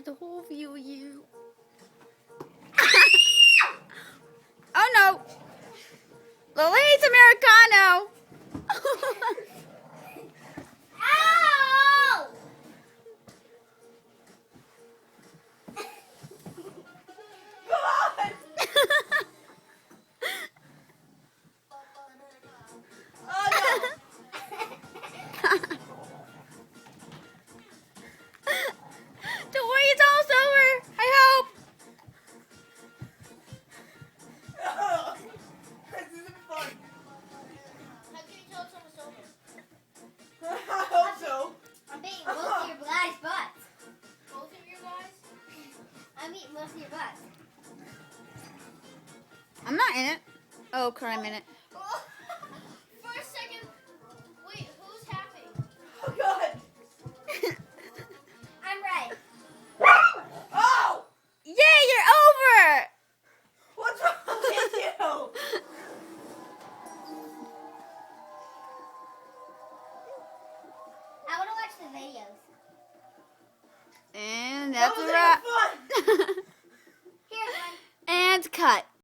the whole view of you. Oh no! Louise Americano! Ow! Come on! Oh no! Don't worry, it's almost over. I hope. No! This isn't fun. How can you tell it's almost over? I hope so. I'm eating most of your guys' butts. Both of you guys? I'm eating most of your butts. I'm not in it. Oh, crap, I'm in it. For a second, wait, who's happy? Oh god! I'm red. Oh! Yay, you're over! What's wrong with you? I want to watch the videos. And That that's a was wrap. fun! Here's one. And cut.